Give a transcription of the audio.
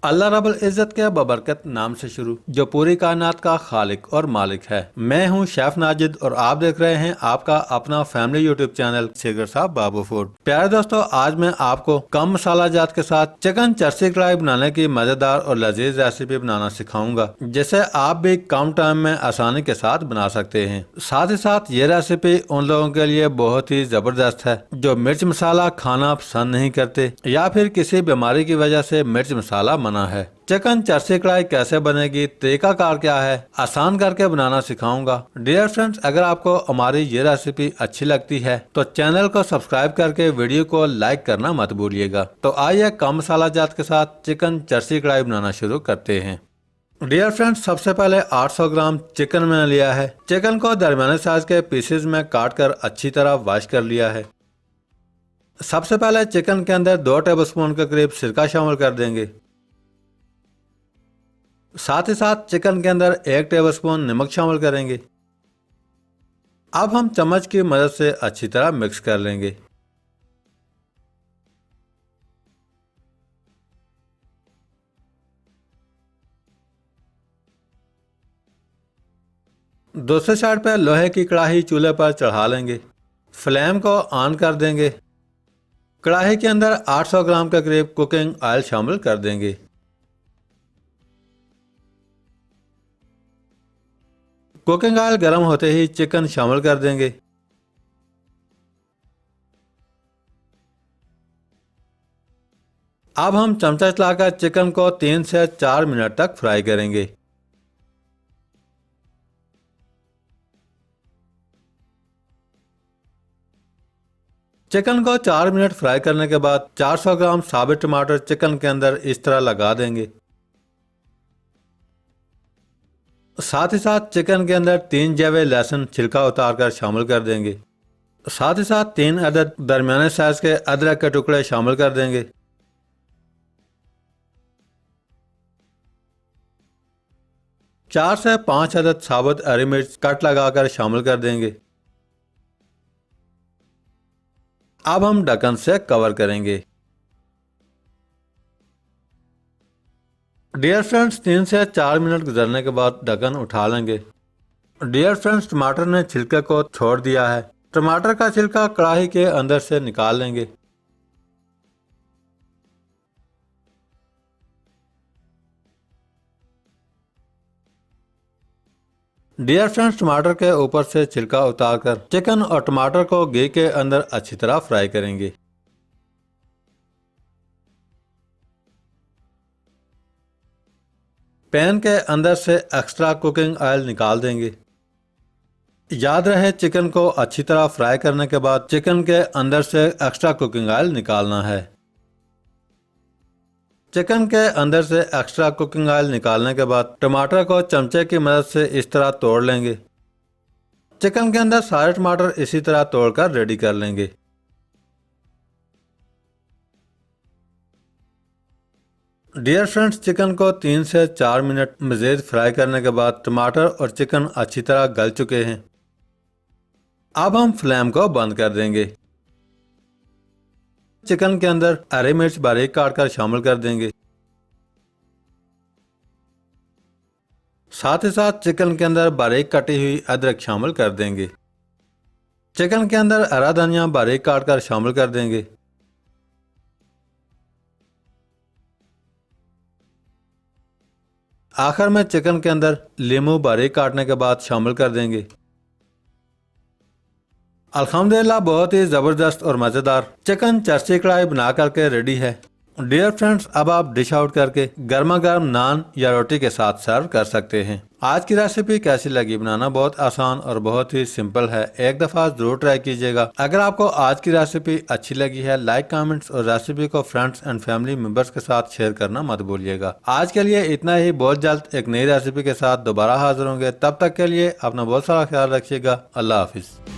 अल्लाह रब्बुल इज़्ज़त के बबरकत नाम से शुरू, जो पूरी कायनात का खालिक और मालिक है। मैं हूं शेफ नाजिद और आप देख रहे हैं आपका अपना फैमिली यूट्यूब चैनल शेखर साहब बाबू फूड। प्यारे दोस्तों, आज मैं आपको कम मसाला जात के साथ चिकन चरसी कढ़ाई बनाने की मजेदार और लजीज रेसिपी बनाना सिखाऊंगा, जिसे आप भी कम टाइम में आसानी के साथ बना सकते हैं। साथ ही साथ ये रेसिपी उन लोगों के लिए बहुत ही जबरदस्त है जो मिर्च मसाला खाना पसंद नहीं करते या फिर किसी बीमारी की वजह से मिर्च मसाला मना है। चिकन चरसी कढ़ाई कैसे बनेगी, तरीकाकार क्या है, आसान करके बनाना सिखाऊंगा। डियर फ्रेंड्स, अगर आपको हमारी ये रेसिपी अच्छी लगती है तो चैनल को सब्सक्राइब करके वीडियो को लाइक करना मत भूलिएगा। तो आइए कम मसाला जात के साथ चिकन चरसी कढ़ाई बनाना शुरू करते हैं। डियर फ्रेंड्स, सबसे पहले 800 ग्राम चिकन मैंने लिया है। चिकन को दरमियाने साइज के पीसेज में काट कर अच्छी तरह वॉश कर लिया है। सबसे पहले चिकन के अंदर 2 टेबलस्पून के करीब सिरका शामिल कर देंगे। साथ ही साथ चिकन के अंदर 1 टेबलस्पून नमक शामिल करेंगे। अब हम चम्मच की मदद से अच्छी तरह मिक्स कर लेंगे। दूसरे साइड पर लोहे की कढ़ाई चूल्हे पर चढ़ा लेंगे। फ्लेम को ऑन कर देंगे। कढ़ाई के अंदर 800 ग्राम के करीब कुकिंग ऑयल शामिल कर देंगे। कुकिंग ऑयल गर्म होते ही चिकन शामिल कर देंगे। अब हम चमचा चलाकर चिकन को 3 से 4 मिनट तक फ्राई करेंगे। चिकन को 4 मिनट फ्राई करने के बाद 400 ग्राम साबित टमाटर चिकन के अंदर इस तरह लगा देंगे। साथ ही साथ चिकन के अंदर 3 जवे लहसुन छिलका उतारकर शामिल कर देंगे। साथ ही साथ 3 अदद दरमियाने साइज के अदरक के टुकड़े शामिल कर देंगे। 4 से 5 अदद साबुत हरी मिर्च कट लगाकर शामिल कर देंगे। अब हम ढक्कन से कवर करेंगे। डियर फ्रेंड्स, 3 से 4 मिनट गुजरने के बाद ढक्कन उठा लेंगे। डियर फ्रेंड्स, टमाटर ने छिलके को छोड़ दिया है। टमाटर का छिलका कढ़ाई के अंदर से निकाल लेंगे। डियर फ्रेंड्स, टमाटर के ऊपर से छिलका उतारकर चिकन और टमाटर को घी के अंदर अच्छी तरह फ्राई करेंगे। पैन के अंदर से एक्स्ट्रा कुकिंग ऑयल निकाल देंगे। याद रहे, चिकन को अच्छी तरह फ्राई करने के बाद चिकन के अंदर से एक्स्ट्रा कुकिंग ऑयल निकालना है। चिकन के अंदर से एक्स्ट्रा कुकिंग ऑयल निकालने के बाद टमाटर को चमचे की मदद से इस तरह तोड़ लेंगे। चिकन के अंदर सारे टमाटर इसी तरह तोड़कर रेडी कर लेंगे। डियर फ्रेंड्स, चिकन को 3 से 4 मिनट मज़ीद फ्राई करने के बाद टमाटर और चिकन अच्छी तरह गल चुके हैं। अब हम फ्लेम को बंद कर देंगे। चिकन के अंदर हरी मिर्च बारीक काट कर शामिल कर देंगे। साथ ही साथ चिकन के अंदर बारीक कटी हुई अदरक शामिल कर देंगे। चिकन के अंदर हरा धनिया बारीक काट कर शामिल कर देंगे। आखिर में चिकन के अंदर लीमू बारीक काटने के बाद शामिल कर देंगे। अल्हम्दुलिल्लाह, बहुत ही जबरदस्त और मजेदार चिकन चरसी कढ़ाई बना करके रेडी है। डियर फ्रेंड्स, अब आप डिश आउट करके गर्मा गर्म नान या रोटी के साथ सर्व कर सकते हैं। आज की रेसिपी कैसी लगी? बनाना बहुत आसान और बहुत ही सिंपल है। एक दफा जरूर ट्राई कीजिएगा। अगर आपको आज की रेसिपी अच्छी लगी है, लाइक, कमेंट्स और रेसिपी को फ्रेंड्स एंड फैमिली मेंबर्स के साथ शेयर करना मत भूलिएगा। आज के लिए इतना ही। बहुत जल्द एक नई रेसिपी के साथ दोबारा हाजिर होंगे। तब तक के लिए अपना बहुत सारा ख्याल रखिएगा। अल्लाह हाफिज।